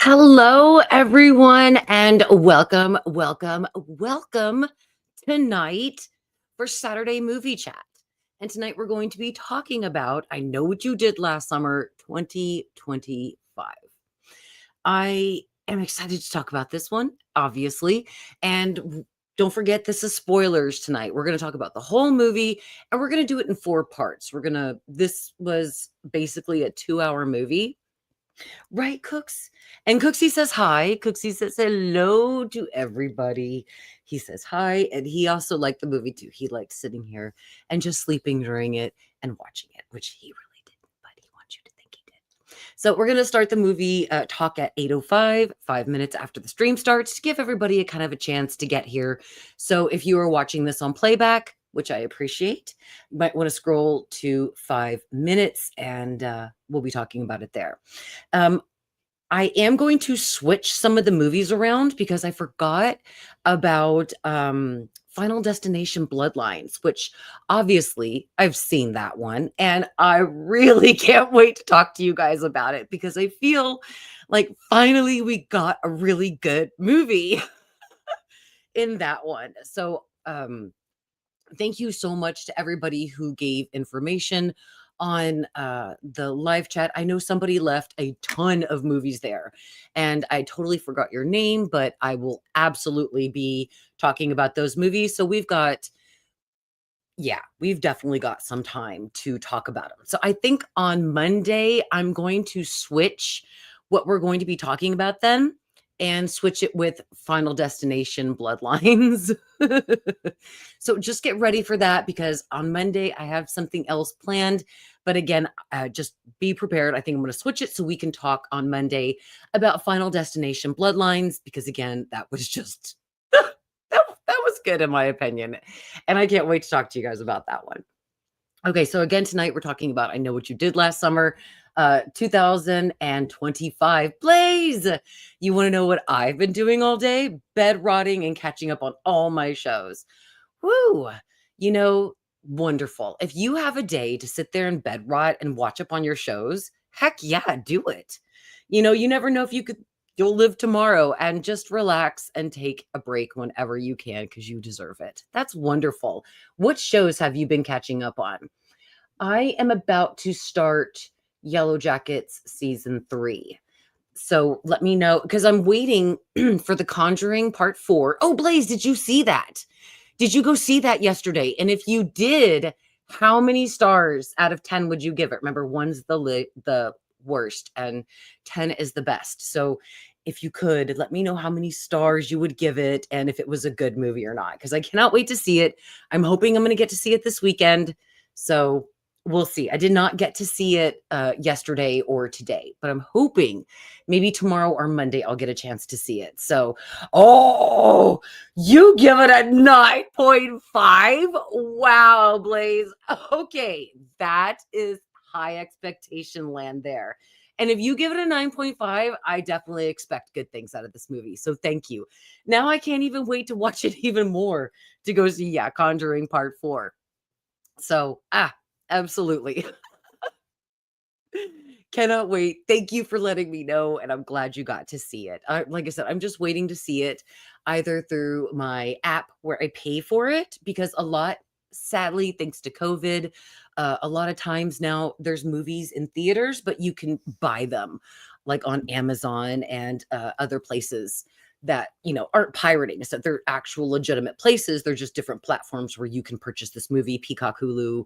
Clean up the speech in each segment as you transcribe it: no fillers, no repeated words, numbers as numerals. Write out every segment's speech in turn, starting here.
Hello, everyone, and welcome tonight for Saturday Movie Chat. And tonight we're going to be talking about I Know What You Did Last Summer 2025. I am excited to talk about this one, obviously. And don't forget, this is spoilers tonight. We're going to talk about the whole movie and we're going to do it in 4 parts. This was basically a 2-hour movie. Right, Cooks? And Cooksy says hi. Cooksy says hello to everybody. He says hi. And he also liked the movie too. He liked sitting here and just sleeping during it and watching it, which he really didn't, but he wants you to think he did. So we're going to start the movie talk at 8:05, 5 minutes after the stream starts, to give everybody a kind of a chance to get here. So if you are watching this on playback, which I appreciate, you might want to scroll to 5 minutes and we'll be talking about it there. I am going to switch some of the movies around because I forgot about Final Destination Bloodlines, which obviously I've seen that one. And I really can't wait to talk to you guys about it because I feel like finally we got a really good movie in that one. So, thank you so much to everybody who gave information on the live chat. I know somebody left a ton of movies there and I totally forgot your name, but I will absolutely be talking about those movies. So we've definitely got some time to talk about them. So I think on Monday, I'm going to switch what we're going to be talking about then and switch it with Final Destination Bloodlines. So just get ready for that because on Monday I have something else planned. But again, just be prepared. I think I'm going to switch it so we can talk on Monday about Final Destination Bloodlines because again, that was just that was good in my opinion. And I can't wait to talk to you guys about that one. Okay, so again, tonight we're talking about I Know What You Did Last Summer, 2025. Blaze, you want to know what I've been doing all day? Bed rotting and catching up on all my shows. Woo! You know, wonderful. If you have a day to sit there and bed rot and watch up on your shows, heck yeah, do it. You know, you never know if you'll live tomorrow and just relax and take a break whenever you can because you deserve it. That's wonderful. What shows have you been catching up on? I am about to start Yellow Jackets season 3. So let me know because I'm waiting for The Conjuring Part 4. Oh, Blaze, did you see that? Did you go see that yesterday? And if you did, how many stars out of 10 would you give it? Remember, 1's the worst and 10 is the best. So if you could, let me know how many stars you would give it and if it was a good movie or not, because I cannot wait to see it. I'm hoping I'm going to get to see it this weekend. So we'll see. I did not get to see it yesterday or today, but I'm hoping maybe tomorrow or Monday I'll get a chance to see it. So, oh, you give it a 9.5? Wow, Blaze. Okay, that is high expectation land there. And if you give it a 9.5, I definitely expect good things out of this movie. So thank you. Now I can't even wait to watch it even more to go see, Conjuring Part 4. So, absolutely. Cannot wait. Thank you for letting me know. And I'm glad you got to see it. Like I said, I'm just waiting to see it either through my app where I pay for it because sadly, thanks to COVID, a lot of times now there's movies in theaters, but you can buy them like on Amazon and other places that, aren't pirating. So they're actual legitimate places. They're just different platforms where you can purchase this movie, Peacock, Hulu,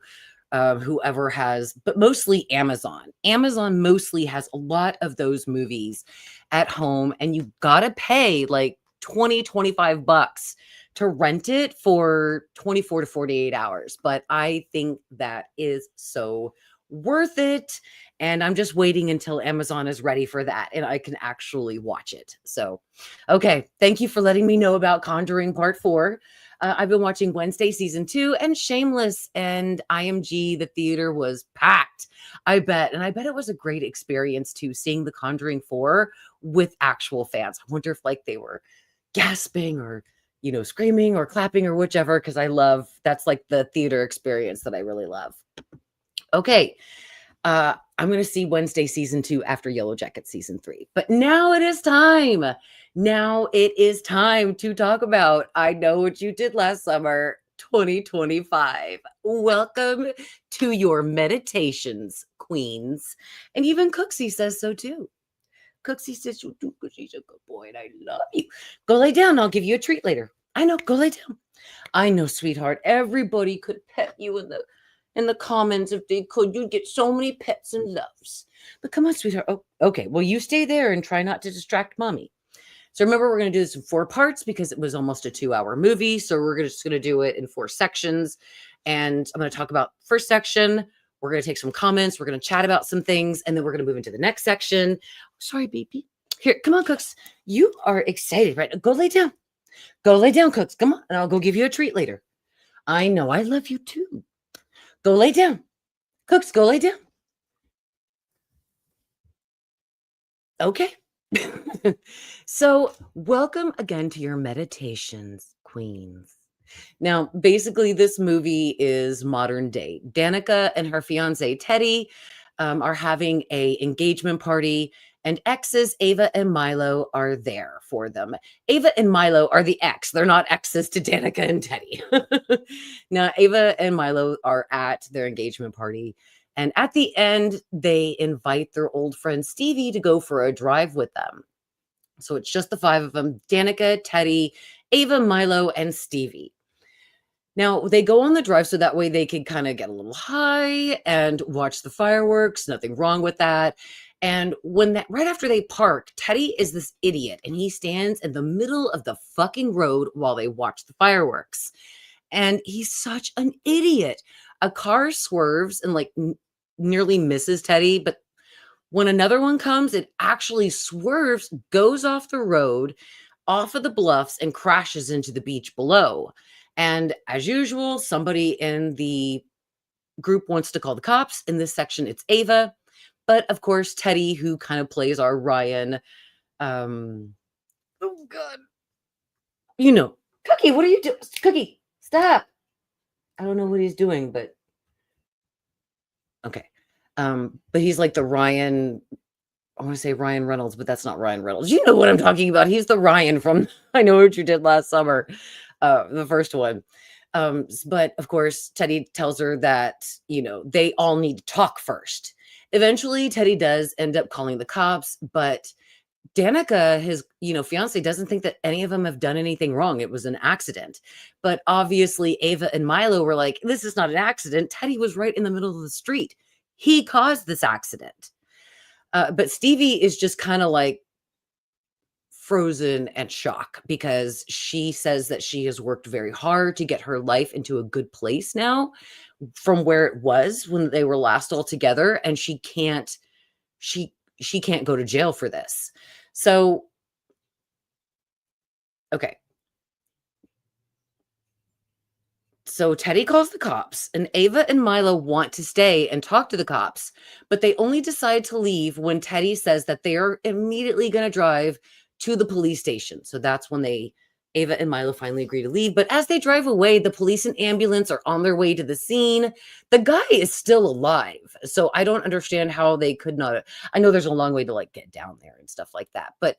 whoever has, but mostly Amazon. Amazon mostly has a lot of those movies at home, and you gotta pay like 20, 25 bucks to rent it for 24 to 48 hours. But I think that is so worth it. And I'm just waiting until Amazon is ready for that and I can actually watch it. So, okay. Thank you for letting me know about Conjuring Part 4. I've been watching Wednesday season 2 and Shameless and IMG. The theater was packed, I bet. And I bet it was a great experience too, seeing The Conjuring 4 with actual fans. I wonder if like they were gasping or, screaming or clapping or whichever, because that's like the theater experience that I really love. Okay. I'm going to see Wednesday season 2 after Yellow Jacket season 3. But now it is time. Now it is time to talk about I Know What You Did Last Summer 2025. Welcome to your meditations, queens. And even Cooksey says so too. Cooksey says you do because she's a good boy and I love you. Go lay down. I'll give you a treat later. I know. Go lay down. I know, sweetheart. Everybody could pet you in the comments if they could. You'd get so many pets and loves. But come on, sweetheart. Oh, okay. Well, you stay there and try not to distract mommy. So remember, we're going to do this in 4 parts because it was almost a 2-hour movie. So we're just going to do it in 4 sections. And I'm going to talk about first section. We're going to take some comments. We're going to chat about some things. And then we're going to move into the next section. Sorry, baby. Here, come on, Cooks. You are excited, right? Go lay down. Go lay down, Cooks. Come on. And I'll go give you a treat later. I know. I love you too. Go lay down. Cooks, go lay down. Okay. So welcome again to your meditations, queens. Now, basically, this movie is modern day. Danica and her fiance, Teddy, are having a engagement party, and exes Ava and Milo are there for them. Ava and Milo are the ex. They're not exes to Danica and Teddy. Now, Ava and Milo are at their engagement party. And at the end, they invite their old friend Stevie to go for a drive with them. So it's just the 5 of them, Danica, Teddy, Ava, Milo, and Stevie. Now, they go on the drive so that way they can kind of get a little high and watch the fireworks. Nothing wrong with that. And right after they park, Teddy is this idiot and he stands in the middle of the fucking road while they watch the fireworks. And he's such an idiot. A car swerves and nearly misses Teddy, but when another one comes, it actually swerves, goes off the road, off of the bluffs, and crashes into the beach below. And as usual, somebody in the group wants to call the cops. In this section, it's Ava. But of course, Teddy, who kind of plays our Ryan, oh God. Cookie, what are you doing? Cookie, stop. I don't know what he's doing, but okay. But he's like the Ryan, I want to say Ryan Reynolds, but that's not Ryan Reynolds. You know what I'm talking about. He's the Ryan from I Know What You Did Last Summer, the first one. But of course, Teddy tells her that, they all need to talk first. Eventually, Teddy does end up calling the cops, but Danica, his, fiance, doesn't think that any of them have done anything wrong. It was an accident. But obviously, Ava and Milo were like, this is not an accident. Teddy was right in the middle of the street. He caused this accident. But Stevie is just kind of like frozen and shock because she says that she has worked very hard to get her life into a good place now from where it was when they were last all together. And she can't go to jail for this. So, okay. So Teddy calls the cops, and Ava and Milo want to stay and talk to the cops, but they only decide to leave when Teddy says that they are immediately going to drive to the police station. So that's when Ava and Milo finally agree to leave. But as they drive away, the police and ambulance are on their way to the scene. The guy is still alive. So I don't understand how they could not. I know there's a long way to get down there and stuff like that, but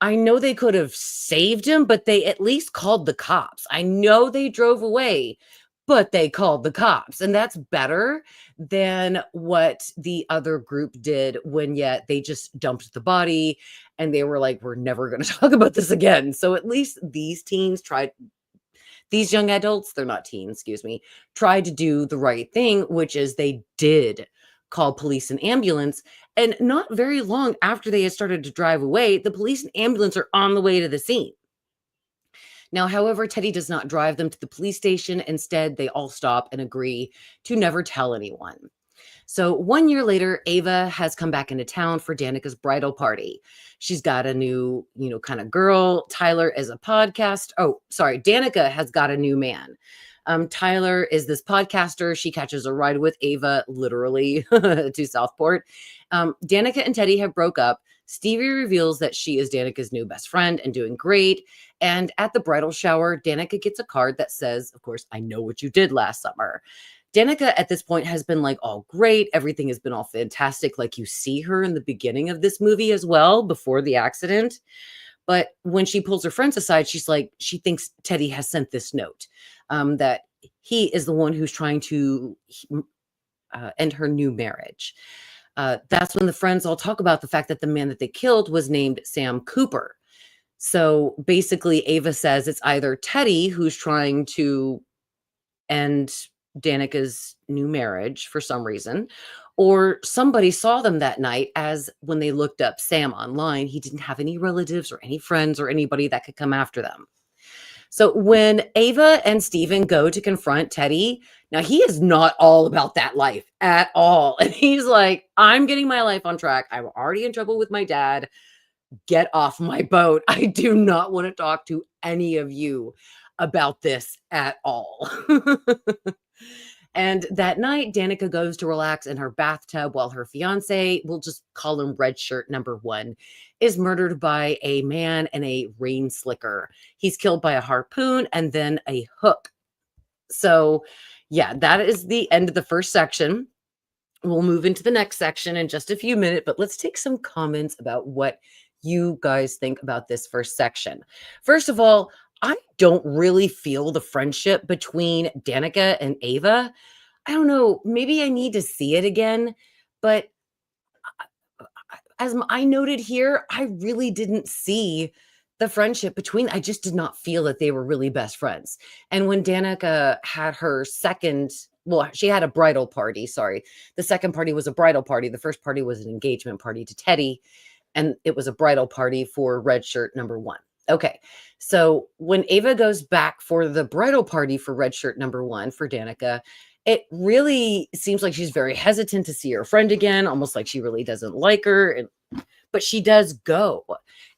I know they could have saved him, but they at least called the cops. I know they drove away, but they called the cops. And that's better than what the other group did when yet they just dumped the body and they were like, we're never going to talk about this again. So at least these young adults, they're not teens, excuse me, tried to do the right thing, which is they did call police and ambulance. And not very long after they had started to drive away, the police and ambulance are on the way to the scene. Now, however, Teddy does not drive them to the police station. Instead, they all stop and agree to never tell anyone. So 1 year later, Ava has come back into town for Danica's bridal party. She's got a new, kind of girl. Tyler is a podcast. Oh, sorry. Danica has got a new man. Tyler is this podcaster. She catches a ride with Ava, literally, to Southport. Danica and Teddy have broke up. Stevie reveals that she is Danica's new best friend and doing great. And at the bridal shower, Danica gets a card that says, of course, I know what you did last summer. Danica at this point has been like all great. Everything has been all fantastic. Like you see her in the beginning of this movie as well before the accident. But when she pulls her friends aside, she's like, she thinks Teddy has sent this note that he is the one who's trying to end her new marriage. That's when the friends all talk about the fact that the man that they killed was named Sam Cooper. So basically, Ava says it's either Teddy who's trying to end Danica's new marriage for some reason, or somebody saw them that night, as when they looked up Sam online, he didn't have any relatives or any friends or anybody that could come after them. So when Ava and Steven go to confront Teddy, now he is not all about that life at all. And he's like, I'm getting my life on track. I'm already in trouble with my dad. Get off my boat. I do not want to talk to any of you about this at all. And that night, Danica goes to relax in her bathtub while her fiance, we'll just call him Red Shirt number 1, is murdered by a man and a rain slicker. He's killed by a harpoon and then a hook. So, yeah, that is the end of the first section. We'll move into the next section in just a few minutes, but let's take some comments about what you guys think about this first section. First of all, I don't really feel the friendship between Danica and Ava. I don't know, maybe I need to see it again, but as I noted here, I really didn't see the friendship between. I just did not feel that they were really best friends. And when Danica had her second, well, she had a bridal party, sorry. The second party was a bridal party. The first party was an engagement party to Teddy, and it was a bridal party for Red Shirt number 1. Okay, so when Ava goes back for the bridal party for Red Shirt number 1 for Danica, it really seems like she's very hesitant to see her friend again, almost like she really doesn't like her. But she does go.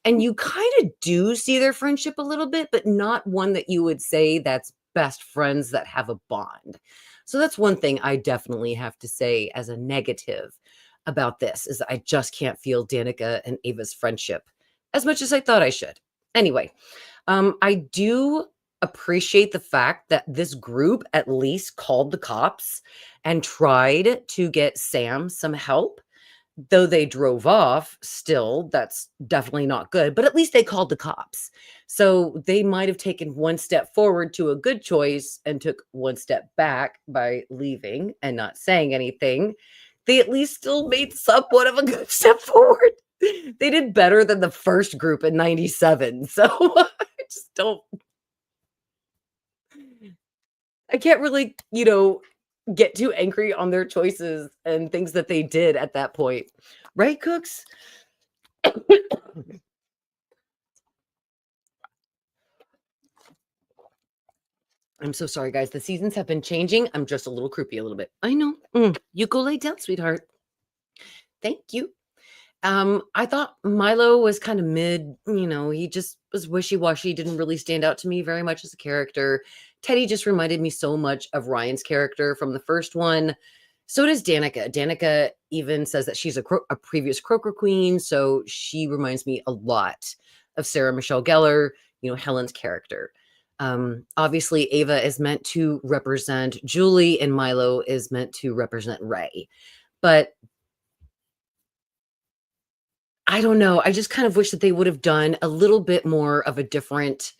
And you kind of do see their friendship a little bit, but not one that you would say that's best friends that have a bond. So that's one thing I definitely have to say as a negative about this, is I just can't feel Danica and Ava's friendship as much as I thought I should. Anyway, I do appreciate the fact that this group at least called the cops and tried to get Sam some help. Though they drove off, still, that's definitely not good, but at least they called the cops. So they might have taken one step forward to a good choice and took one step back by leaving and not saying anything. They at least still made somewhat of a good step forward. They did better than the first group in 97. So I just don't, I can't really, get too angry on their choices and things that they did at that point. Right, Cooks? I'm so sorry, guys. The seasons have been changing. I'm just a little croupy a little bit. I know. You go lay down, sweetheart. Thank you. I thought Milo was kind of mid, he just was wishy-washy, didn't really stand out to me very much as a character. Teddy just reminded me so much of Ryan's character from the first one. So does Danica. Danica even says that she's a previous Croaker Queen, so she reminds me a lot of Sarah Michelle Gellar, Helen's character. Obviously, Ava is meant to represent Julie, and Milo is meant to represent Ray. But I don't know. I just kind of wish that they would have done a little bit more of a different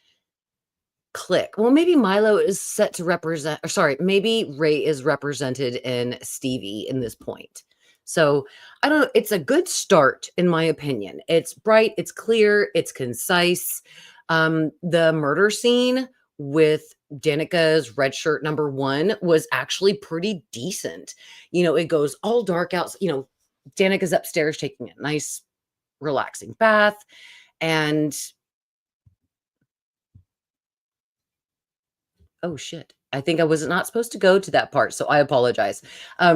click. Well, maybe Milo is set to represent, or sorry, maybe Ray is represented in Stevie in this point. So I don't know. It's a good start, in my opinion. It's bright, it's clear, it's concise. The murder scene with Danica's Red Shirt number 1 was actually pretty decent. It goes all dark out. Danica's upstairs taking a nice relaxing bath, and oh shit, I think I was not supposed to go to that part, so I apologize.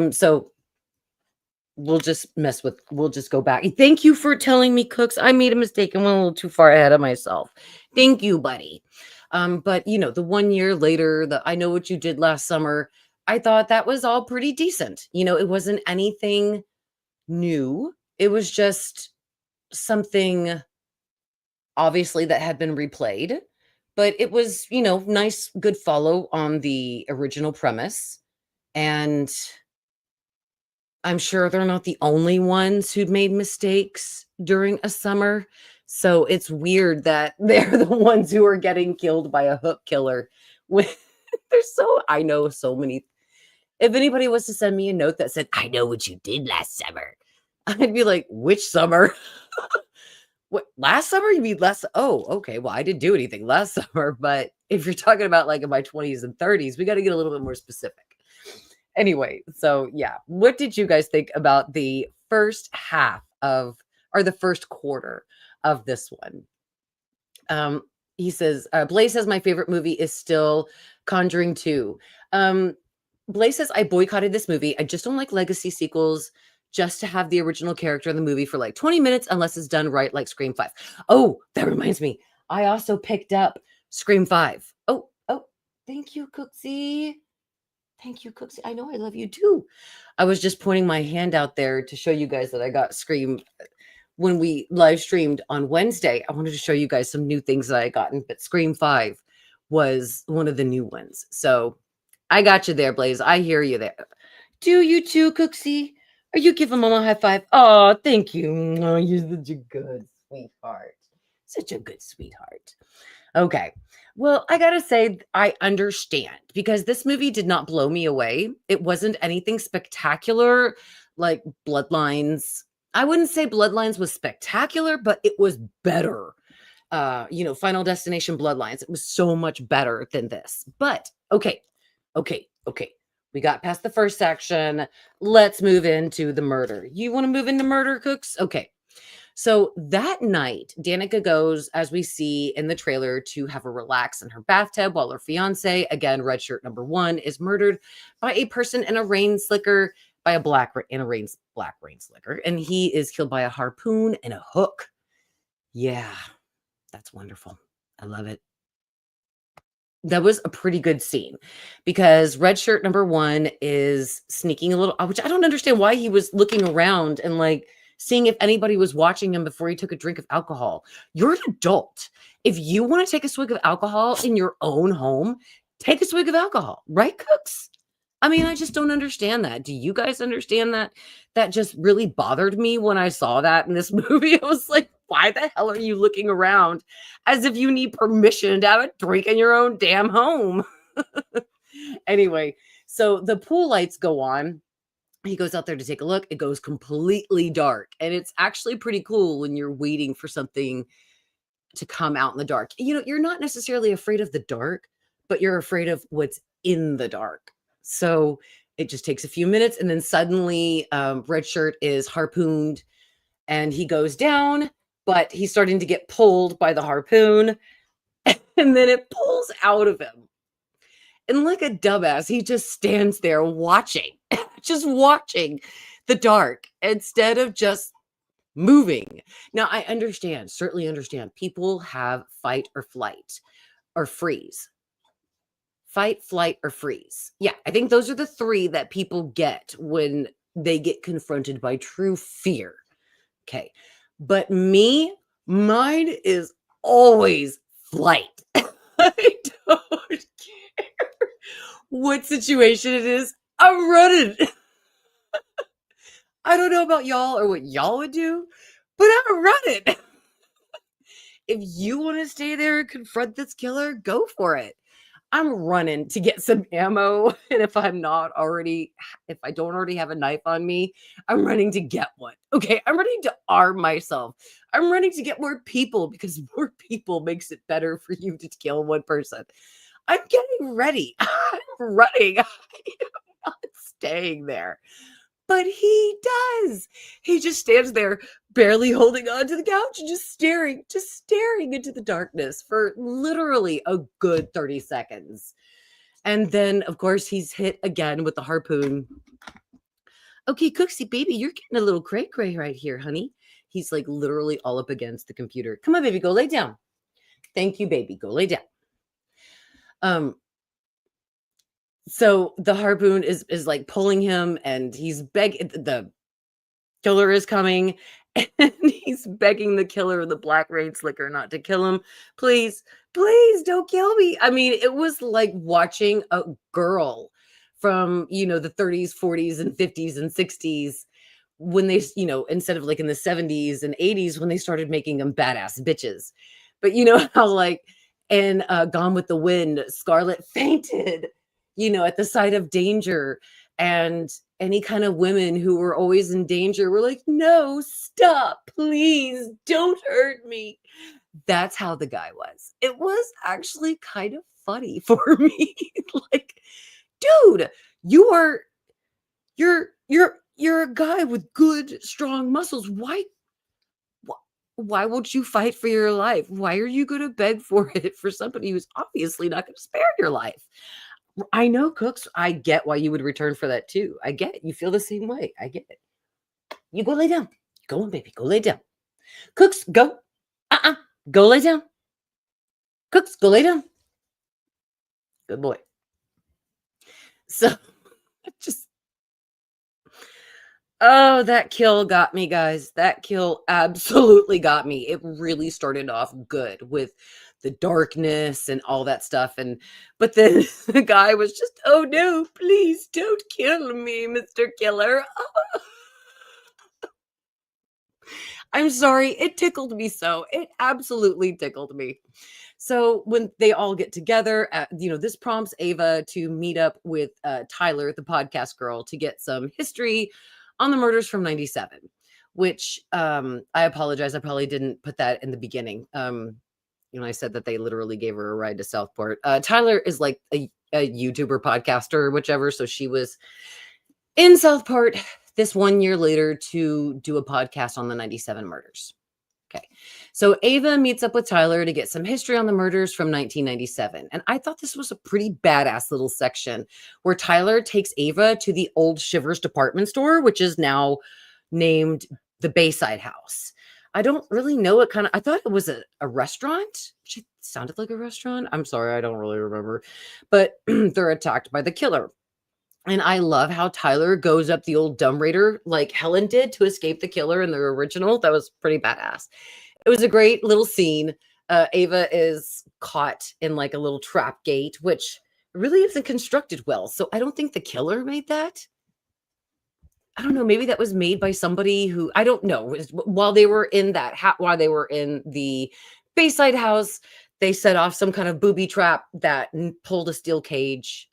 So we'll just go back. Thank you for telling me, Cooks. I made a mistake and went a little too far ahead of myself. Thank you, buddy. But the 1 year later, the I Know What You Did Last Summer, I thought that was all pretty decent. It wasn't anything new. It was just something obviously that had been replayed, but it was, nice, good follow on the original premise. And I'm sure they're not the only ones who'd made mistakes during a summer. So it's weird that they're the ones who are getting killed by a hook killer. When there's I know so many. If anybody was to send me a note that said, I know what you did last summer, I'd be like, which summer? What, last summer? You mean last? Oh, okay. Well, I didn't do anything last summer. But if you're talking about like in my 20s and 30s, we got to get a little bit more specific. Anyway, so yeah, what did you guys think about the first half of, or the first quarter of this one? He says, Blaze says my favorite movie is still Conjuring 2. Blaze says, I boycotted this movie. I just don't like legacy sequels just to have the original character in the movie for like 20 minutes unless it's done right, like Scream 5. Oh, that reminds me. I also picked up Scream 5. Oh, thank you, Cooksy. Thank you, Cooksy. I know I love you too. I was just pointing my hand out there to show you guys that I got Scream when we live streamed on Wednesday. I wanted to show you guys some new things that I gotten, but Scream 5 was one of the new ones. So I got you there, Blaze. I hear you there. Do you too, Cooksy? Are you giving Mama a high five? Oh, thank you. Oh, you're such a good sweetheart. Such a good sweetheart. Okay. Well, I gotta say, I understand because this movie did not blow me away. It wasn't anything spectacular like Bloodlines. I wouldn't say Bloodlines was spectacular, but it was better. Final Destination Bloodlines. It was so much better than this. But okay. We got past the first section. Let's move into the murder. You want to move into murder, Cooks? Okay. So that night, Danica goes, as we see in the trailer, to have a relax in her bathtub while her fiance, again, red shirt number 1, is murdered by a person in a rain slicker, by a black rain slicker, and he is killed by a harpoon and a hook. Yeah, that's wonderful. I love it. That was a pretty good scene because red shirt number 1 is sneaking a little, which I don't understand why he was looking around and like seeing if anybody was watching him before he took a drink of alcohol. You're an adult. If you want to take a swig of alcohol in your own home, take a swig of alcohol, right, Cooks? I mean, I just don't understand that. Do you guys understand that? That just really bothered me when I saw that in this movie. I was like, why the hell are you looking around as if you need permission to have a drink in your own damn home? Anyway, so the pool lights go on. He goes out there to take a look. It goes completely dark. And it's actually pretty cool when you're waiting for something to come out in the dark. You're not necessarily afraid of the dark, but you're afraid of what's in the dark. So it just takes a few minutes. And then suddenly Red Shirt is harpooned and he goes down, but he's starting to get pulled by the harpoon. And then it pulls out of him. And like a dumbass, he just stands there watching, just watching the dark instead of just moving. Now, I understand, certainly understand, people have fight or flight or freeze. Fight, flight, or freeze. Yeah, I think those are the 3 that people get when they get confronted by true fear. Okay. But mine is always flight. I don't care what situation it is. I'm running. I don't know about y'all or what y'all would do, but I'm running. If you want to stay there and confront this killer, go for it. I'm running to get some ammo. And if I don't already have a knife on me, I'm running to get one. Okay. I'm running to arm myself. I'm running to get more people because more people makes it better for you to kill one person. I'm getting ready. I'm running. I'm not staying there. But he does. He just stands there, barely holding on to the couch and just staring into the darkness for literally a good 30 seconds. And then, of course, he's hit again with the harpoon. Okay, Cooksy, baby, you're getting a little cray-cray right here, honey. He's like literally all up against the computer. Come on, baby, go lay down. Thank you, baby. Go lay down. So the harpoon is like pulling him and he's begging, the killer is coming and he's begging the killer, the black rain slicker, not to kill him. Please don't kill me. I mean, it was like watching a girl from, the 30s, 40s, and 50s and 60s when they, instead of like in the 70s and 80s when they started making them badass bitches. But you know how like in Gone with the Wind, Scarlett fainted, at the sight of danger. And any kind of women who were always in danger were like, no, stop, please, don't hurt me. That's how the guy was. It was actually kind of funny for me. Like, dude, you're a guy with good, strong muscles. Why won't you fight for your life? Why are you going to beg for it for somebody who's obviously not going to spare your life? I know, Cooks. I get why you would return for that too. I get it. You feel the same way. I get it. You go lay down. Go on, baby. Go lay down. Cooks, go. Go lay down. Cooks, go lay down. Good boy. So just, oh, that kill got me, guys. That kill absolutely got me. It really started off good with the darkness and all that stuff. But then the guy was just, oh no, please don't kill me, Mr. Killer. I'm sorry. It tickled me so. It absolutely tickled me. So when they all get together, this prompts Ava to meet up with Tyler, the podcast girl, to get some history on the murders from 97, which I apologize. I probably didn't put that in the beginning. I said that they literally gave her a ride to Southport. Tyler is like a YouTuber podcaster or whichever. So she was in Southport this 1 year later to do a podcast on the 97 murders. Okay. So Ava meets up with Tyler to get some history on the murders from 1997. And I thought this was a pretty badass little section where Tyler takes Ava to the old Shivers department store, which is now named the Bayside House. I don't really know what I thought it was a restaurant, which it sounded like a restaurant. I'm sorry, I don't really remember. But they're attacked by the killer. And I love how Tyler goes up the old dumb raider like Helen did to escape the killer in the original. That was pretty badass. It was a great little scene. Ava is caught in like a little trap gate, which really isn't constructed well. So I don't think the killer made that. I don't know. Maybe that was made by somebody who, I don't know. While they were in while they were in the Bayside house, they set off some kind of booby trap that pulled a steel cage,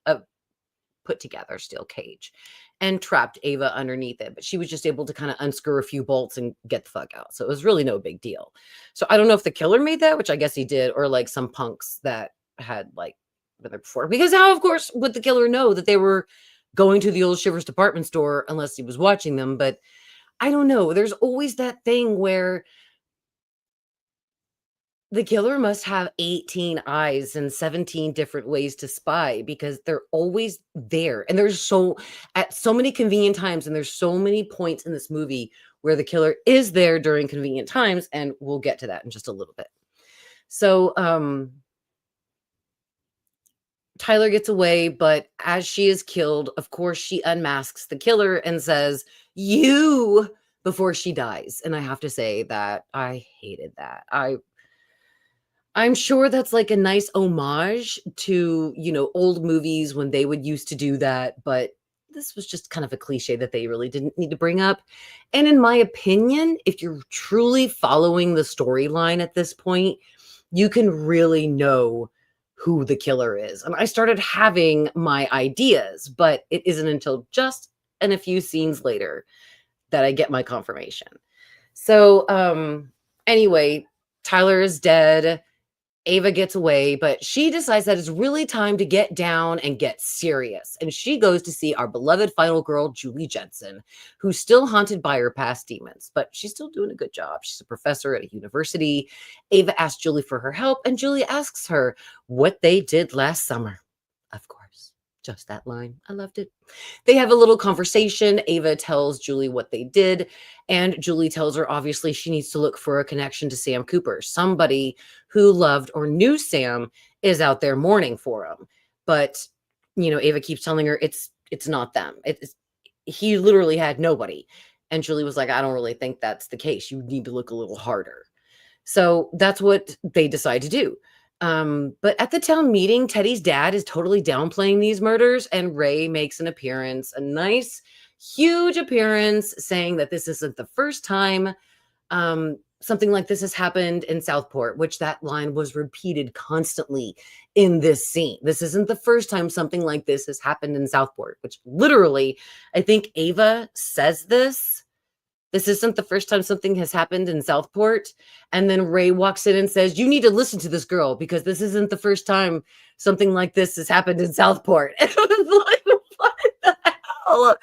put together steel cage, and trapped Ava underneath it. But she was just able to kind of unscrew a few bolts and get the fuck out. So it was really no big deal. So I don't know if the killer made that, which I guess he did, or like some punks that had like been there before. Because how, of course, would the killer know that they were going to the old Shivers department store unless he was watching them? But I don't know. There's always that thing where the killer must have 18 eyes and 17 different ways to spy because they're always there. And at so many convenient times, and there's so many points in this movie where the killer is there during convenient times, and we'll get to that in just a little bit. So, Tyler gets away, but as she is killed, of course, she unmasks the killer and says, "You," before she dies. And I have to say that I hated that. I'm sure that's like a nice homage to, old movies when they would used to do that, but this was just kind of a cliche that they really didn't need to bring up. And in my opinion, if you're truly following the storyline at this point, you can really know who the killer is. And I started having my ideas, but it isn't until just in a few scenes later that I get my confirmation. So anyway, Tyler is dead. Ava gets away, but she decides that it's really time to get down and get serious. And she goes to see our beloved final girl, Julie Jensen, who's still haunted by her past demons, but she's still doing a good job. She's a professor at a university. Ava asks Julie for her help, and Julie asks her what they did last summer. Of course, just that line. I loved it. They have a little conversation. Ava tells Julie what they did, and Julie tells her, obviously, she needs to look for a connection to Sam Cooper. Somebody who loved or knew Sam is out there mourning for him. But, Ava keeps telling her it's not them. He literally had nobody. And Julie was like, I don't really think that's the case. You need to look a little harder. So that's what they decide to do. But at the town meeting, Teddy's dad is totally downplaying these murders, and Ray makes an appearance, a nice, huge appearance, saying that this isn't the first time something like this has happened in Southport, which that line was repeated constantly in this scene. This isn't the first time something like this has happened in Southport, which literally, I think Ava says this. This isn't the first time something has happened in Southport. And then Ray walks in and says, you need to listen to this girl because this isn't the first time something like this has happened in Southport. And I was like, what the hell?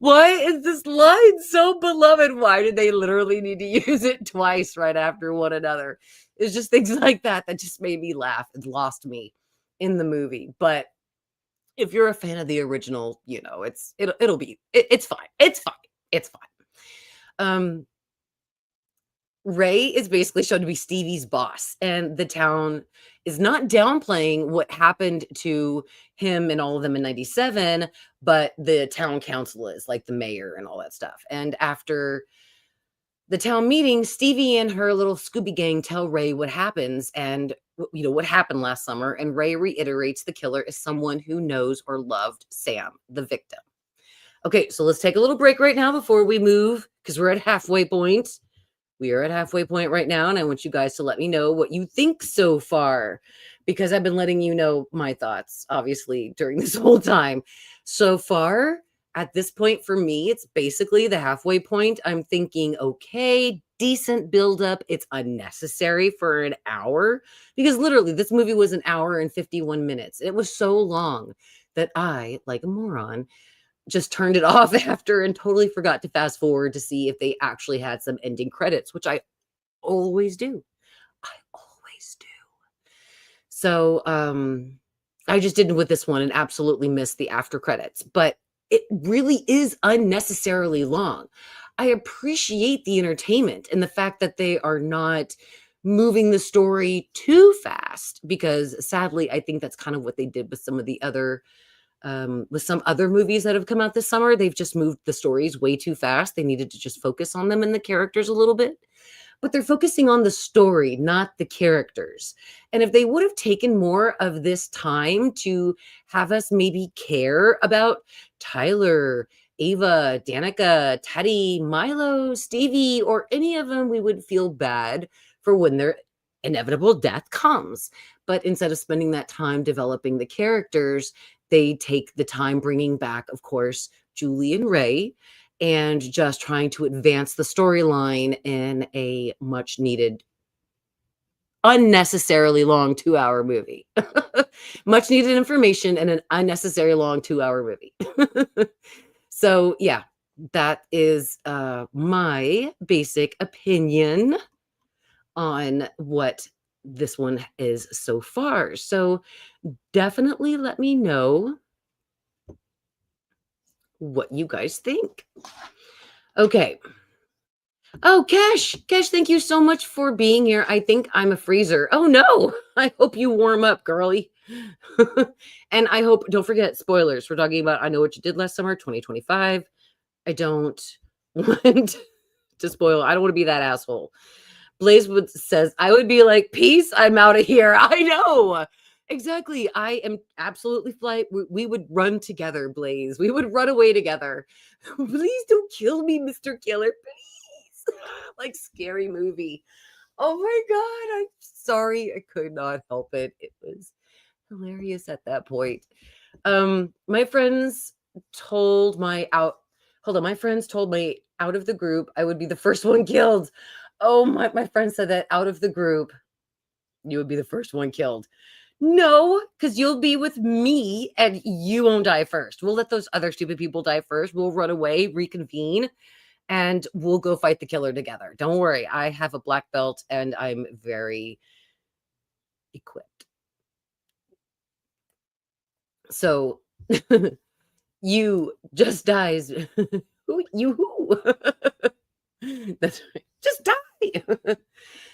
Why is this line so beloved? Why did they literally need to use it twice right after one another? It's just things like that that just made me laugh. It lost me in the movie. But if you're a fan of the original, you know, it's fine. It's fine. It's fine. Ray is basically shown to be Stevie's boss, and the town is not downplaying what happened to him and all of them in 97, but the town council is, like the mayor and all that stuff. And after the town meeting, Stevie and her little Scooby gang tell Ray what happens and what happened last summer, and Ray reiterates the killer is someone who knows or loved Sam, the victim. Okay, so let's take a little break right now before we move, because we're at halfway point. We are at halfway point right now, and I want you guys to let me know what you think so far, because I've been letting you know my thoughts, obviously, during this whole time. So far, at this point for me, it's basically the halfway point. I'm thinking, okay, decent buildup. It's unnecessary for an hour, because literally this movie was an hour and 51 minutes. It was so long that I, like a moron, just turned it off after and totally forgot to fast forward to see if they actually had some ending credits, which I always do. I always do. So I just didn't with this one and absolutely missed the after credits, but it really is unnecessarily long. I appreciate the entertainment and the fact that they are not moving the story too fast, because sadly, I think that's kind of what they did with some of the other with some other movies that have come out this summer. They've just moved the stories way too fast. They needed to just focus on them and the characters a little bit, but they're focusing on the story, not the characters. And if they would have taken more of this time to have us maybe care about Tyler, Ava, Danica, Teddy, Milo, Stevie, or any of them, we would feel bad for when their inevitable death comes. But instead of spending that time developing the characters, they take the time bringing back, of course, Julie and Ray, and just trying to advance the storyline in a much needed, unnecessarily long 2-hour movie. Much needed information and an unnecessary long 2-hour movie. So yeah, that is my basic opinion on what this one is so far. So definitely let me know what you guys think. Okay. Oh, Cash, thank you so much for being here. I think I'm a freezer. Oh no, I hope you warm up, girly. And I hope, don't forget, spoilers. We're talking about I Know What You Did Last Summer, 2025. I don't want to spoil. I don't want to be that asshole. Blaze says, I would be like, peace, I'm out of here. I know. Exactly. I am absolutely flight. We would run together, Blaze. We would run away together. Please don't kill me, Mr. Killer. Please. Like scary movie. Oh my God. I'm sorry. I could not help it. It was hilarious at that point. My friends told my out of the group I would be the first one killed. Oh, my friend said that out of the group, you would be the first one killed. No, because you'll be with me and you won't die first. We'll let those other stupid people die first. We'll run away, reconvene, and we'll go fight the killer together. Don't worry. I have a black belt and I'm very equipped. So you just dies. Who? That's right. Just die.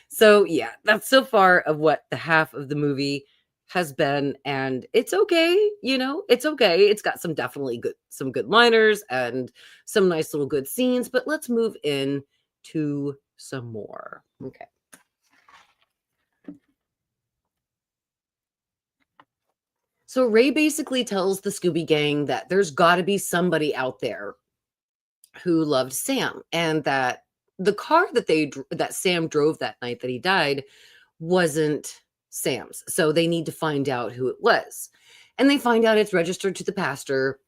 So yeah, that's so far of what the half of the movie has been, and it's okay. It's okay. It's got some good liners and some nice little good scenes, but let's move in to some more. Okay. So Ray basically tells the Scooby Gang that there's got to be somebody out there who loved Sam, and that the car that Sam drove that night that he died wasn't Sam's. So they need to find out who it was. And they find out it's registered to the pastor.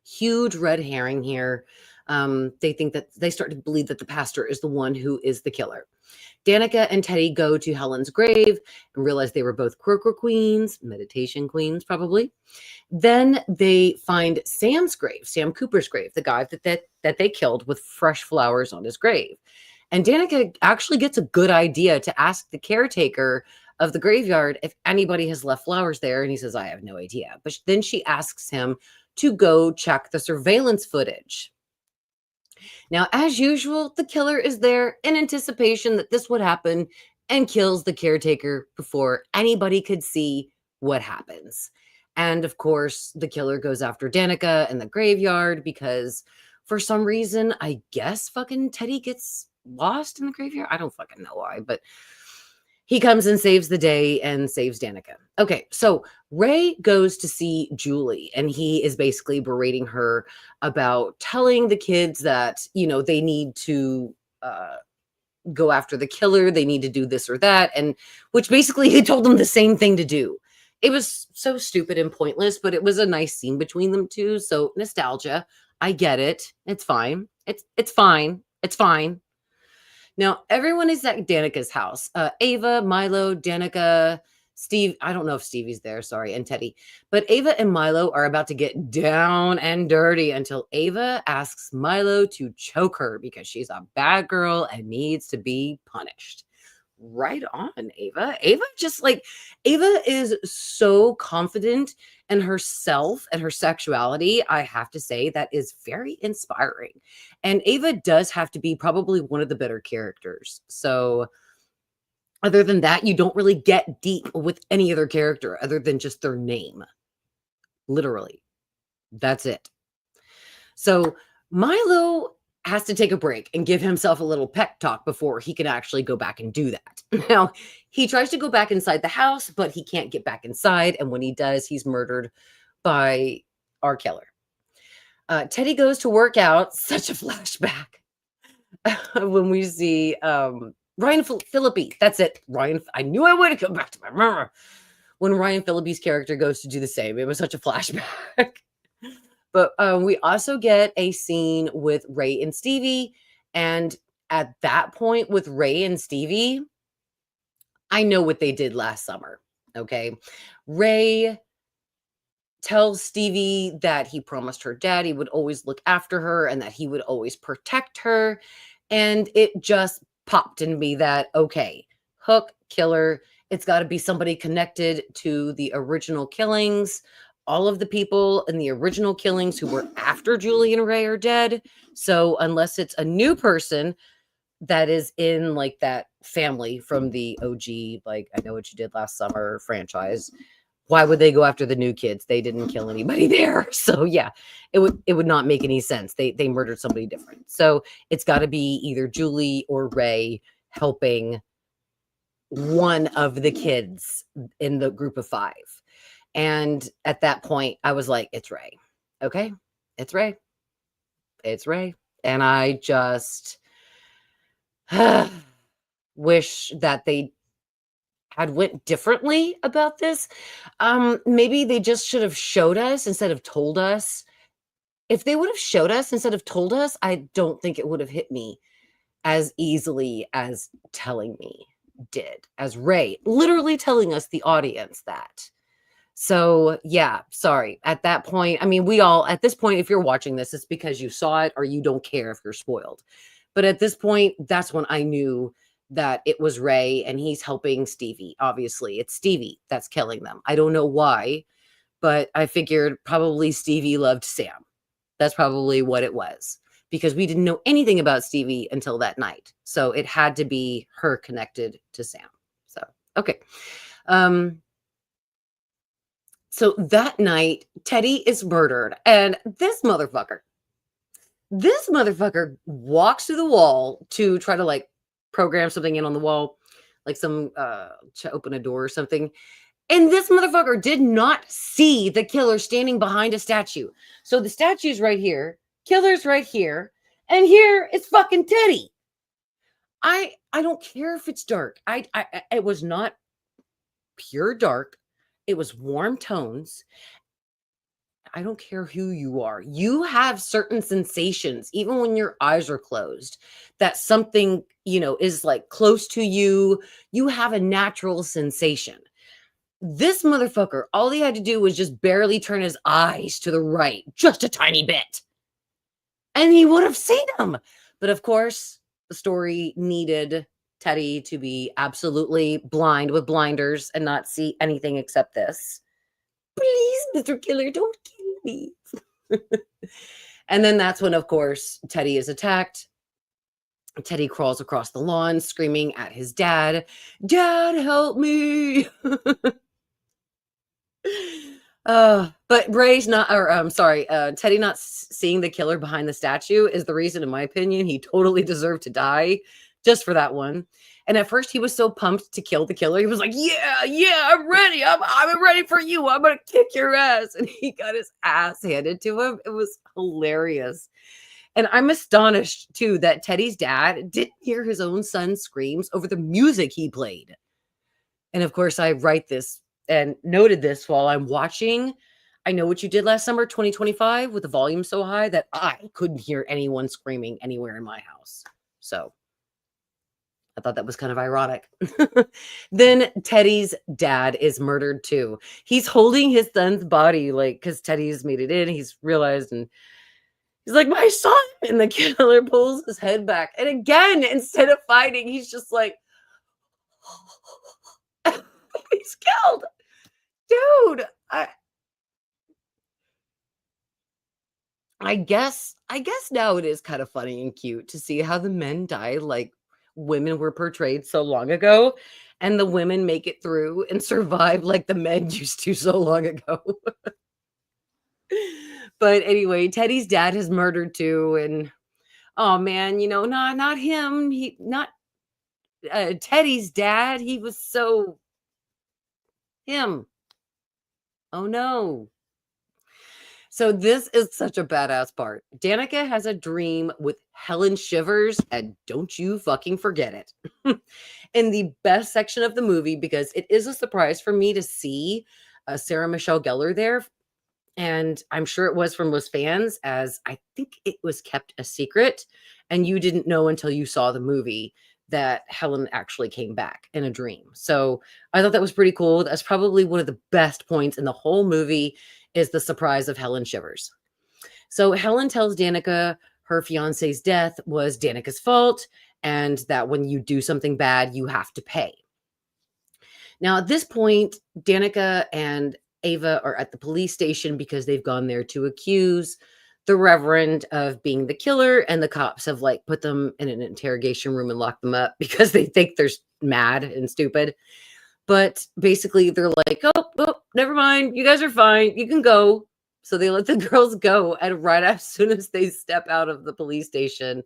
Huge red herring here. They think that they start to believe that the pastor is the one who is the killer. Danica and Teddy go to Helen's grave and realize they were both Quirker queens, meditation queens, probably. Then they find Sam's grave, Sam Cooper's grave, the guy that they killed, with fresh flowers on his grave. And Danica actually gets a good idea to ask the caretaker of the graveyard if anybody has left flowers there. And he says, I have no idea. But then she asks him to go check the surveillance footage. Now, as usual, the killer is there in anticipation that this would happen and kills the caretaker before anybody could see what happens. And of course, the killer goes after Danica in the graveyard because for some reason, I guess fucking Teddy gets lost in the graveyard. I don't fucking know why, but he comes and saves the day and saves Danica. Okay, so Ray goes to see Julie, and he is basically berating her about telling the kids that, you know, they need to go after the killer. They need to do this or that. And which basically he told them the same thing to do. It was so stupid and pointless, but it was a nice scene between them two. So nostalgia. I get it. It's fine. It's fine. It's fine. Now, everyone is at Danica's house. Ava, Milo, Danica, Steve. I don't know if Stevie's there, sorry, and Teddy. But Ava and Milo are about to get down and dirty until Ava asks Milo to choke her because she's a bad girl and needs to be punished. Right on, Ava. Ava is so confident in herself and her sexuality. I have to say that is very inspiring. And Ava does have to be probably one of the better characters. So other than that, you don't really get deep with any other character other than just their name. Literally. That's it. So Milo has to take a break and give himself a little pep talk before he can actually go back and do that. Now, he tries to go back inside the house, but he can't get back inside. And when he does, he's murdered by our killer. Teddy goes to work out. Such a flashback when we see Ryan Phillippe. That's it. Ryan. I knew I would come back to my memory. When Ryan Phillippe's character goes to do the same. It was such a flashback. But we also get a scene with Ray and Stevie. And at that point with Ray and Stevie, I know what they did last summer. Okay. Ray tells Stevie that he promised her dad he would always look after her and that he would always protect her. And it just popped in me that, okay, hook, killer, it's got to be somebody connected to the original killings. All of the people in the original killings who were after Julie and Ray are dead. So unless it's a new person that is in like that family from the OG, like I Know What You Did Last Summer franchise, why would they go after the new kids? They didn't kill anybody there. So yeah, it would not make any sense. They murdered somebody different. So it's got to be either Julie or Ray helping one of the kids in the group of 5. And at that point, I was like, it's Ray. Okay, it's Ray. It's Ray. And I just wish that they had went differently about this. Maybe they just should have showed us instead of told us. If they would have showed us instead of told us, I don't think it would have hit me as easily as telling me did, as Ray literally telling us, the audience, that. So yeah, sorry. At that point, I mean, we all, at this point, if you're watching this, it's because you saw it or you don't care if you're spoiled. But at this point, that's when I knew that it was Ray and he's helping Stevie. Obviously, it's Stevie that's killing them. I don't know why, but I figured probably Stevie loved Sam. That's probably what it was, because we didn't know anything about Stevie until that night. So it had to be her connected to Sam. So, okay. So that night, Teddy is murdered. And this motherfucker walks through the wall to try to like program something in on the wall, like some to open a door or something. And this motherfucker did not see the killer standing behind a statue. So the statue's right here, killer's right here, and here is fucking Teddy. I don't care if it's dark. It was not pure dark. It was warm tones. I don't care who you are. You have certain sensations, even when your eyes are closed, that something, is like close to you. You have a natural sensation. This motherfucker, all he had to do was just barely turn his eyes to the right, just a tiny bit, and he would have seen him. But of course, the story needed Teddy to be absolutely blind with blinders and not see anything except this. Please, Mr. Killer, don't kill me. And then that's when, of course, Teddy is attacked. Teddy crawls across the lawn, screaming at his dad, "Dad, help me!" But Ray's not, or I'm sorry, Teddy not seeing the killer behind the statue is the reason, in my opinion, he totally deserved to die just for that one. And at first he was so pumped to kill the killer. He was like, yeah, I'm ready. I'm ready for you. I'm going to kick your ass. And he got his ass handed to him. It was hilarious. And I'm astonished too that Teddy's dad didn't hear his own son's screams over the music he played. And of course I write this and noted this while I'm watching I Know What You Did Last Summer 2025 with the volume so high that I couldn't hear anyone screaming anywhere in my house. So I thought that was kind of ironic. Then Teddy's dad is murdered too. He's holding his son's body, like, because Teddy's made it in. He's realized, and he's like, "My son!" And the killer pulls his head back. And again, instead of fighting, he's just like, he's killed. Dude, I guess now it is kind of funny and cute to see how the men die like women were portrayed so long ago, and the women make it through and survive like the men used to so long ago. But anyway, Teddy's dad is murdered too, and oh man, not him. He not Teddy's dad. He was so him. Oh no. So this is such a badass part. Danica has a dream with Helen Shivers, and don't you fucking forget it. In the best section of the movie, because it is a surprise for me to see Sarah Michelle Gellar there. And I'm sure it was for most fans, as I think it was kept a secret. And you didn't know until you saw the movie that Helen actually came back in a dream. So I thought that was pretty cool. That's probably one of the best points in the whole movie, is the surprise of Helen Shivers. So Helen tells Danica her fiance's death was Danica's fault, and that when you do something bad, you have to pay. Now, at this point, Danica and Ava are at the police station because they've gone there to accuse the Reverend of being the killer, and the cops have like put them in an interrogation room and locked them up because they think they're mad and stupid. But basically they're like, oh, never mind. You guys are fine. You can go. So they let the girls go. And right as soon as they step out of the police station,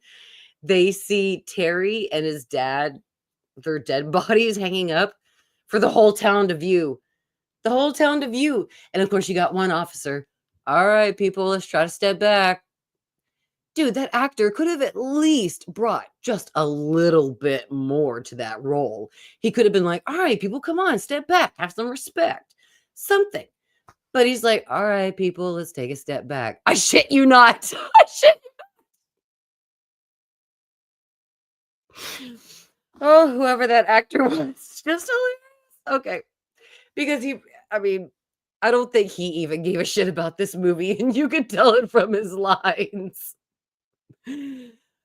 they see Terry and his dad, their dead bodies hanging up for the whole town to view. The whole town to view. And of course, you got one officer. All right, people, let's try to step back. Dude, that actor could have at least brought just a little bit more to that role. He could have been like, all right, people, come on, step back, have some respect, something. But he's like, all right, people, let's take a step back. I shit you not. I shit you not. Oh, whoever that actor was, just hilarious. Okay. Because I don't think he even gave a shit about this movie, and you could tell it from his lines.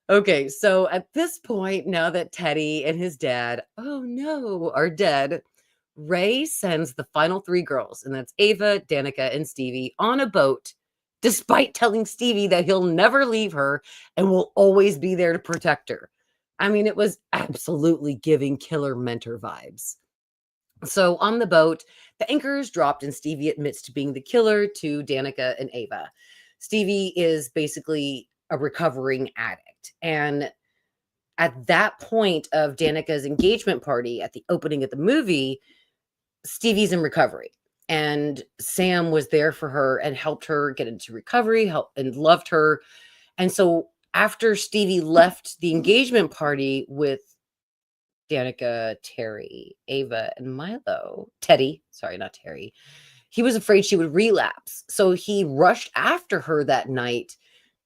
Okay, so at this point, now that Teddy and his dad, oh no, are dead, Ray sends the final three girls, and that's Ava, Danica, and Stevie, on a boat, despite telling Stevie that he'll never leave her and will always be there to protect her. I mean, it was absolutely giving killer mentor vibes. So on the boat, the anchor is dropped, and Stevie admits to being the killer to Danica and Ava. Stevie is basically a recovering addict. And at that point of Danica's engagement party at the opening of the movie, Stevie's in recovery, and Sam was there for her and helped her get into recovery, helped and loved her. And so after Stevie left the engagement party with Danica, Terry, Ava, and Milo, Teddy, sorry, not Terry, he was afraid she would relapse. So he rushed after her that night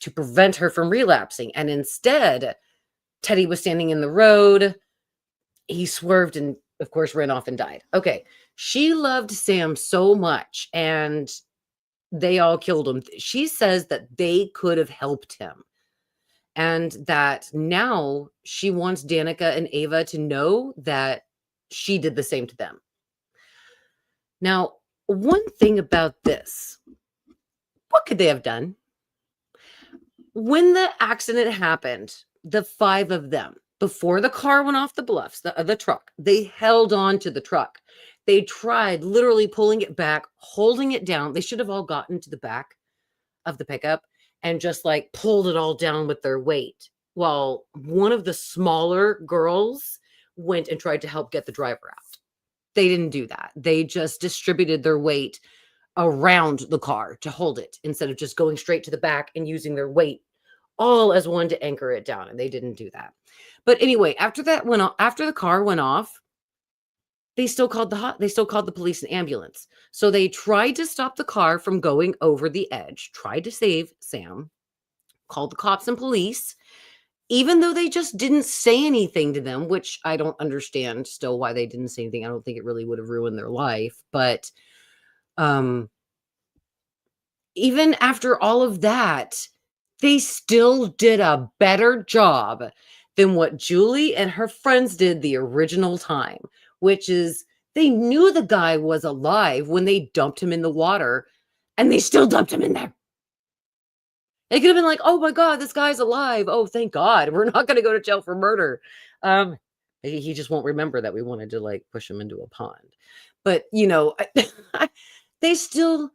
to prevent her from relapsing. And instead, Teddy was standing in the road. He swerved and, of course, ran off and died. Okay. She loved Sam so much, and they all killed him. She says that they could have helped him, and that now she wants Danica and Ava to know that she did the same to them. Now, one thing about this, what could they have done? When the accident happened, the 5 of them, before the car went off the bluffs, the truck, they held on to the truck. They tried literally pulling it back, holding it down. They should have all gotten to the back of the pickup and just like pulled it all down with their weight. While one of the smaller girls went and tried to help get the driver out. They didn't do that. They just distributed their weight around the car to hold it instead of just going straight to the back and using their weight all as one to anchor it down. And they didn't do that. But anyway, after the car went off, they still called the police and ambulance. So they tried to stop the car from going over the edge, tried to save Sam, called the cops and police, even though they just didn't say anything to them, which I don't understand still why they didn't say anything. I don't think it really would have ruined their life. But even after all of that, they still did a better job than what Julie and her friends did the original time, which is they knew the guy was alive when they dumped him in the water, and they still dumped him in there. They could have been like, oh my God, this guy's alive. Oh, thank God. We're not going to go to jail for murder. He just won't remember that we wanted to like push him into a pond. But, they still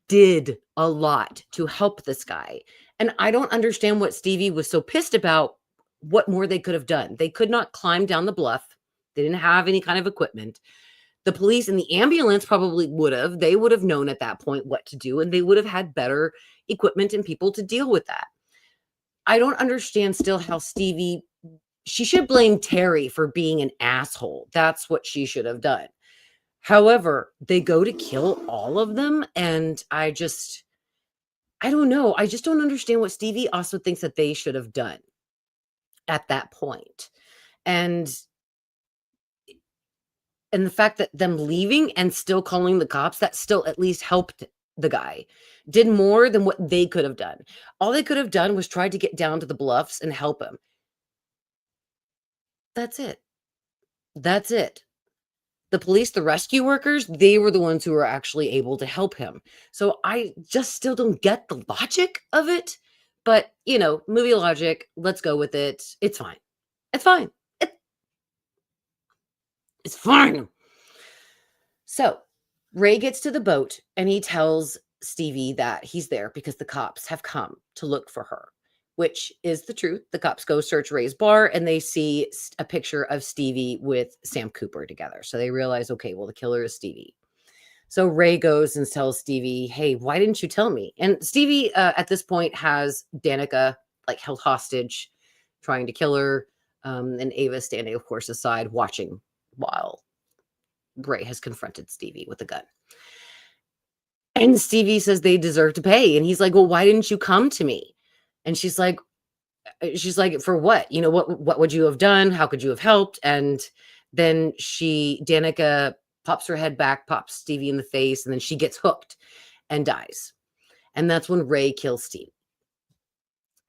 did a lot to help this guy. And I don't understand what Stevie was so pissed about. What more they could have done. They could not climb down the bluff. They didn't have any kind of equipment. The police and the ambulance probably would have. They would have known at that point what to do, and they would have had better equipment and people to deal with that. I don't understand still how she should blame Terry for being an asshole. That's what she should have done. However, they go to kill all of them, and I don't know. I just don't understand what Stevie also thinks that they should have done at that point. And the fact that them leaving and still calling the cops, that still at least helped the guy, did more than what they could have done. All they could have done was try to get down to the bluffs and help him. That's it. That's it. The police, the rescue workers, they were the ones who were actually able to help him. So I just still don't get the logic of it. But, movie logic, let's go with it. It's fine. It's fine. It's fine. So Ray gets to the boat and he tells Stevie that he's there because the cops have come to look for her, which is the truth. The cops go search Ray's bar and they see a picture of Stevie with Sam Cooper together. So they realize, okay, well, the killer is Stevie. So Ray goes and tells Stevie, hey, why didn't you tell me? And Stevie at this point has Danica like held hostage, trying to kill her. And Ava standing, of course, aside watching while Ray has confronted Stevie with a gun. And Stevie says they deserve to pay. And he's like, well, why didn't you come to me? And she's like, for what? What would you have done? How could you have helped? And then Danica pops her head back, pops Stevie in the face, and then she gets hooked and dies. And that's when Ray kills Stevie.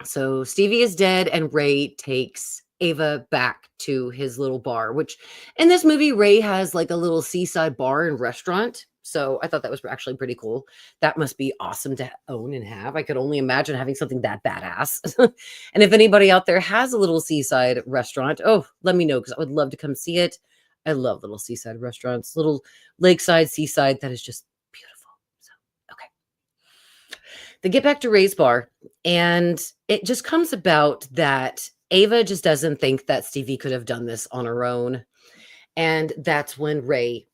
So Stevie is dead, and Ray takes Ava back to his little bar, which in this movie, Ray has like a little seaside bar and restaurant. So I thought that was actually pretty cool. That must be awesome to own and have. I could only imagine having something that badass. And if anybody out there has a little seaside restaurant, let me know because I would love to come see it. I love little seaside restaurants, little lakeside, seaside. That is just beautiful. So, okay. They get back to Ray's bar, and it just comes about that Ava just doesn't think that Stevie could have done this on her own. And that's when Ray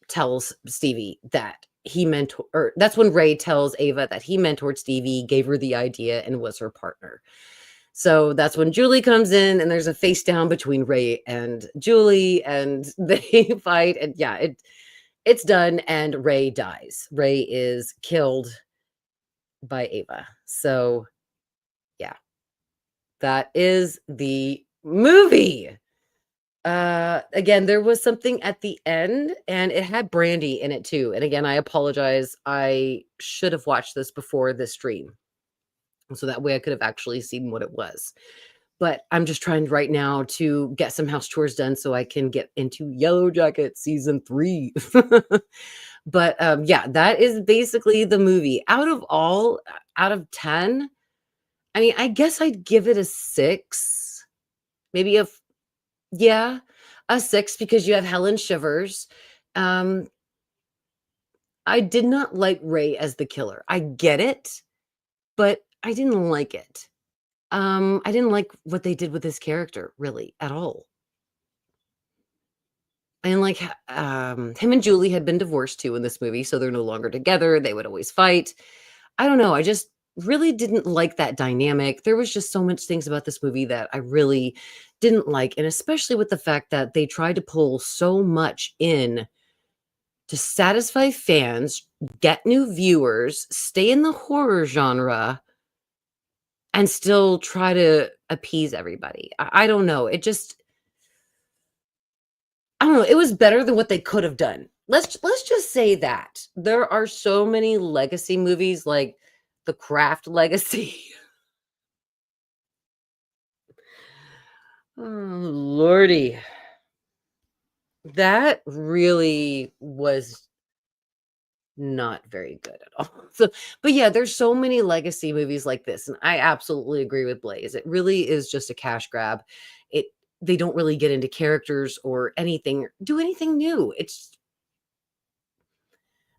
tells Stevie that he mentor or that's when Ray tells Ava that he mentored Stevie, gave her the idea, and was her partner. So that's when Julie comes in, and there's a face down between Ray and Julie, and they fight, and yeah, it's done, and Ray dies. Ray is killed by Ava. So yeah, that is the movie. Again, there was something at the end, and it had Brandy in it too. And again, I apologize. I should have watched this before this stream, so that way I could have actually seen what it was. But I'm just trying right now to get some house chores done so I can get into Yellow Jacket season 3. But yeah, that is basically the movie. Out of 10, I mean, I guess I'd give it a 6, maybe yeah, a 6, because you have Helen Shivers. Um, I did not like Ray as the killer. I get it, but I didn't like it. I didn't like what they did with his character really at all. And like him and Julie had been divorced too in this movie, so they're no longer together. They would always fight. I don't know. I just really didn't like that dynamic. There was just so much things about this movie that I really didn't like, and especially with the fact that they tried to pull so much in to satisfy fans, get new viewers, stay in the horror genre, and still try to appease everybody. I don't know. I don't know. It was better than what they could have done. Let's just say that. There are so many legacy movies like The Craft Legacy. Oh, Lordy. That really was not very good at all. So, but yeah, there's so many legacy movies like this, and I absolutely agree with Blaze. It really is just a cash grab. It They don't really get into characters or anything, do anything new.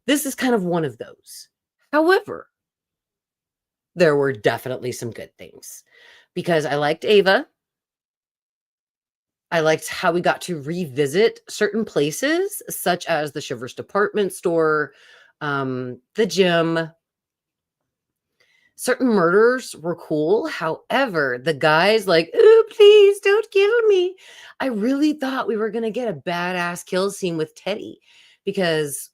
This is kind of one of those. However, there were definitely some good things because I liked Ava. I liked how we got to revisit certain places, such as the Shivers department store, the gym. Certain murders were cool. However, the guys like, "Ooh, please don't kill me." I really thought we were going to get a badass kill scene with Teddy, because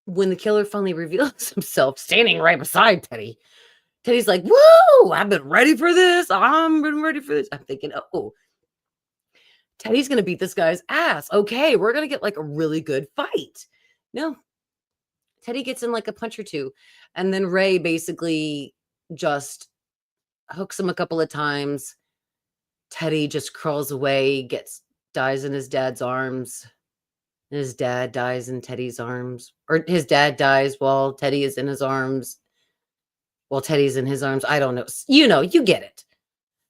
when the killer finally reveals himself standing right beside Teddy, Teddy's like, "Woo, I've been ready for this. I've been ready for this." I'm thinking, "Oh, Teddy's going to beat this guy's ass. Okay, we're going to get like a really good fight." No, Teddy gets in like a punch or two. And then Ray basically just hooks him a couple of times. Teddy just crawls away, dies in his dad's arms. And his dad dies in Teddy's arms. Or his dad dies while Teddy is in his arms. While Teddy's in his arms. I don't know. You get it.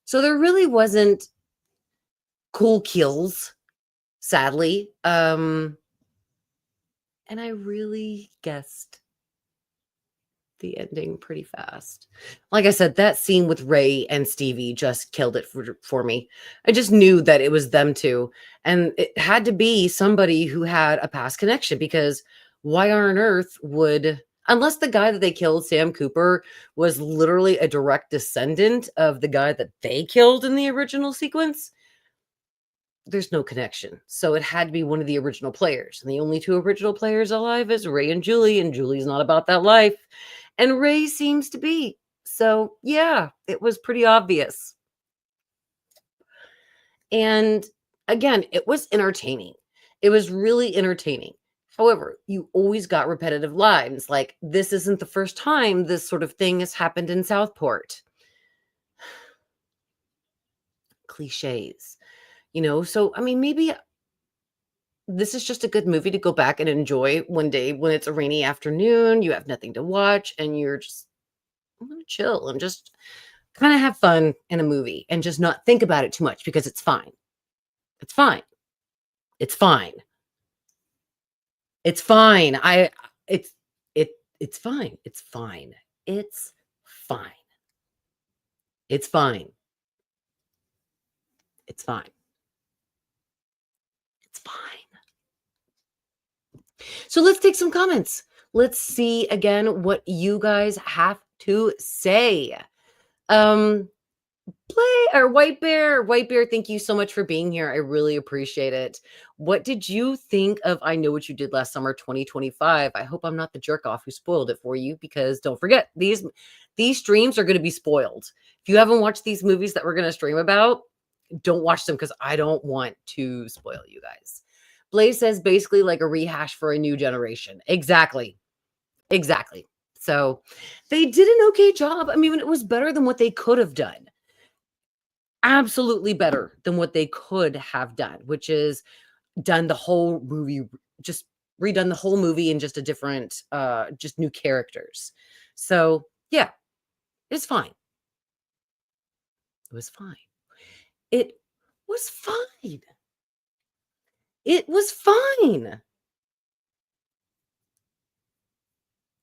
So there really wasn't cool kills, sadly. And I really guessed the ending pretty fast. Like I said, that scene with Ray and Stevie just killed it for me. I just knew that it was them two, and it had to be somebody who had a past connection, because why on earth would, unless the guy that they killed, Sam Cooper, was literally a direct descendant of the guy that they killed in the original sequence, there's no connection. So it had to be one of the original players. And the only two original players alive is Ray and Julie's not about that life. And Ray seems to be. So yeah, it was pretty obvious. And again, it was entertaining. It was really entertaining. However, you always got repetitive lines like, "This isn't the first time this sort of thing has happened in Southport." Cliches. So I mean, maybe this is just a good movie to go back and enjoy one day when it's a rainy afternoon, you have nothing to watch, and you're just, I'm gonna chill and just kind of have fun in a movie and just not think about it too much, because it's fine. It's fine. It's fine. It's fine. It's it's fine. It's fine. It's fine. It's fine. It's fine. It's fine. So let's take some comments. Let's see again what you guys have to say. Um, White Bear, thank you so much for being here. I really appreciate it. What did you think of I Know What You Did Last Summer 2025? I hope I'm not the jerk off who spoiled it for you, because don't forget, these streams are going to be spoiled. If you haven't watched these movies that we're going to stream about, don't watch them, because I don't want to spoil you guys. Blaze says basically like a rehash for a new generation. Exactly. So they did an okay job. I mean, it was better than what they could have done. Absolutely better than what they could have done, which is done the whole movie, just redone the whole movie in just a different, just new characters. So yeah, it's fine. It was fine. It was fine. It was fine.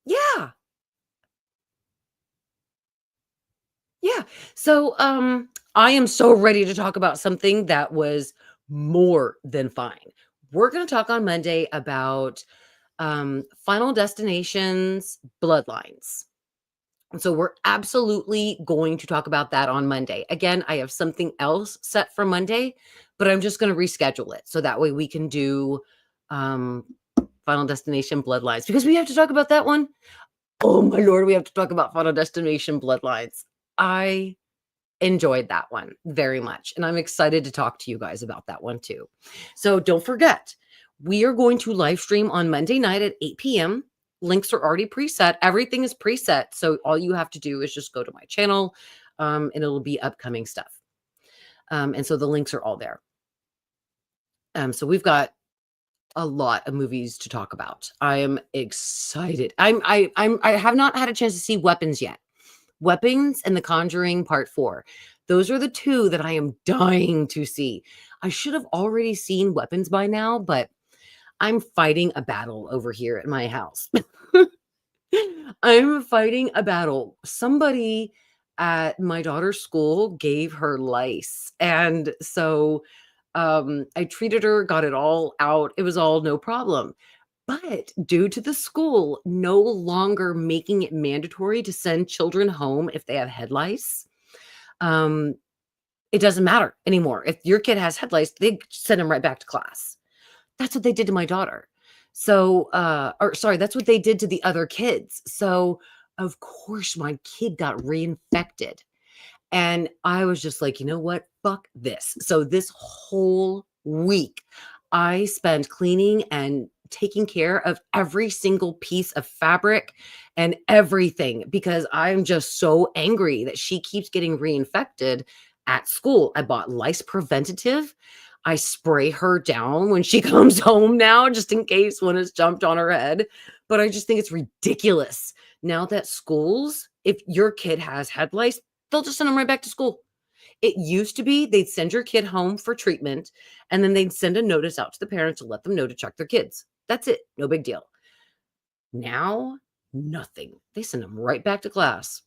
Yeah. Yeah. So I am so ready to talk about something that was more than fine. We're going to talk on Monday about Final Destination's Bloodlines. So we're absolutely going to talk about that on Monday. Again, I have something else set for Monday, but I'm just going to reschedule it so that way we can do Final Destination Bloodlines, because we have to talk about that one. Oh my Lord, we have to talk about Final Destination Bloodlines. I enjoyed that one very much, and I'm excited to talk to you guys about that one too. So don't forget, we are going to live stream on Monday night at 8 p.m. Links are already preset. Everything is preset. So all you have to do is just go to my channel, and it'll be upcoming stuff. And so the links are all there. So we've got a lot of movies to talk about. I am excited. I have not had a chance to see Weapons yet. Weapons and The Conjuring Part 4. Those are the two that I am dying to see. I should have already seen Weapons by now, but I'm fighting a battle over here at my house. I'm fighting a battle. Somebody at my daughter's school gave her lice. And so I treated her, got it all out. It was all no problem. But due to the school no longer making it mandatory to send children home if they have head lice, it doesn't matter anymore. If your kid has head lice, they send them right back to class. That's what they did to my daughter. So, that's what they did to the other kids. So, of course, my kid got reinfected. And I was just like, you know what? Fuck this. So, this whole week, I spent cleaning and taking care of every single piece of fabric and everything, because I'm just so angry that she keeps getting reinfected at school. I bought lice preventative. I spray her down when she comes home now, just in case one has jumped on her head. But I just think it's ridiculous now that schools, if your kid has head lice, they'll just send them right back to school. It used to be they'd send your kid home for treatment, and then they'd send a notice out to the parents to let them know to check their kids. That's it. No big deal. Now, nothing. They send them right back to class.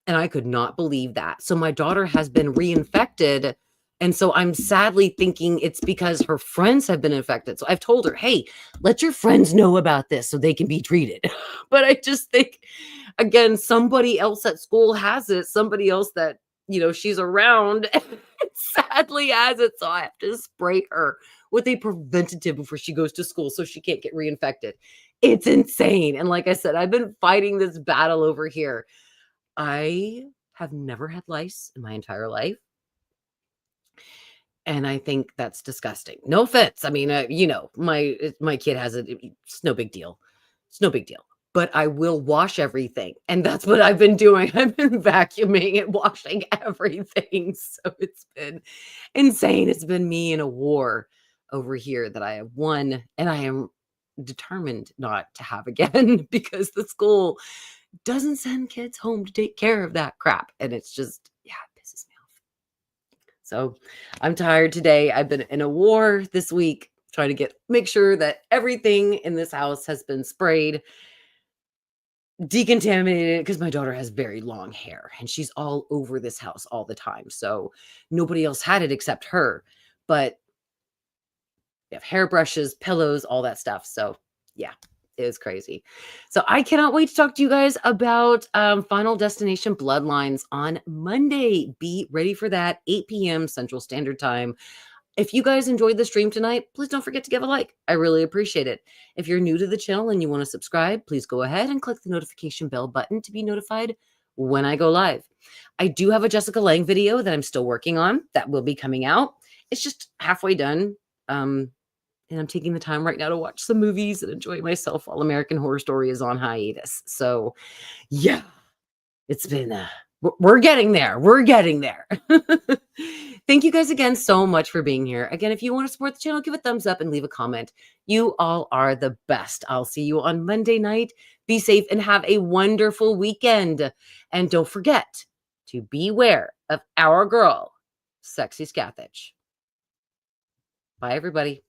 And I could not believe that. So my daughter has been reinfected. And so I'm sadly thinking it's because her friends have been infected. So I've told her, hey, let your friends know about this so they can be treated. But I just think, again, somebody else at school has it. Somebody else that, she's around sadly has it. So I have to spray her with a preventative before she goes to school so she can't get reinfected. It's insane. And like I said, I've been fighting this battle over here. I have never had lice in my entire life. And I think that's disgusting. No offense. I mean, my kid has it. It's no big deal. It's no big deal. But I will wash everything. And that's what I've been doing. I've been vacuuming and washing everything. So it's been insane. It's been me in a war over here that I have won. And I am determined not to have again, because the school doesn't send kids home to take care of that crap. And it's just, it pisses me off. So I'm tired today. I've been in a war this week trying to make sure that everything in this house has been sprayed, decontaminated, because my daughter has very long hair and she's all over this house all the time. So nobody else had it except her. But we have hairbrushes, pillows, all that stuff. So yeah. It was crazy. So I cannot wait to talk to you guys about Final Destination Bloodlines on Monday. Be ready for that, 8 p.m. Central Standard Time. If you guys enjoyed the stream tonight, please don't forget to give a like. I really appreciate it. If you're new to the channel and you want to subscribe, please go ahead and click the notification bell button to be notified when I go live. I do have a Jessica Lange video that I'm still working on that will be coming out. It's just halfway done. And I'm taking the time right now to watch some movies and enjoy myself while American Horror Story is on hiatus. So yeah, it's been, we're getting there. We're getting there. Thank you guys again so much for being here. Again, if you want to support the channel, give a thumbs up and leave a comment. You all are the best. I'll see you on Monday night. Be safe and have a wonderful weekend. And don't forget to beware of our girl, Sexy Scathach. Bye, everybody.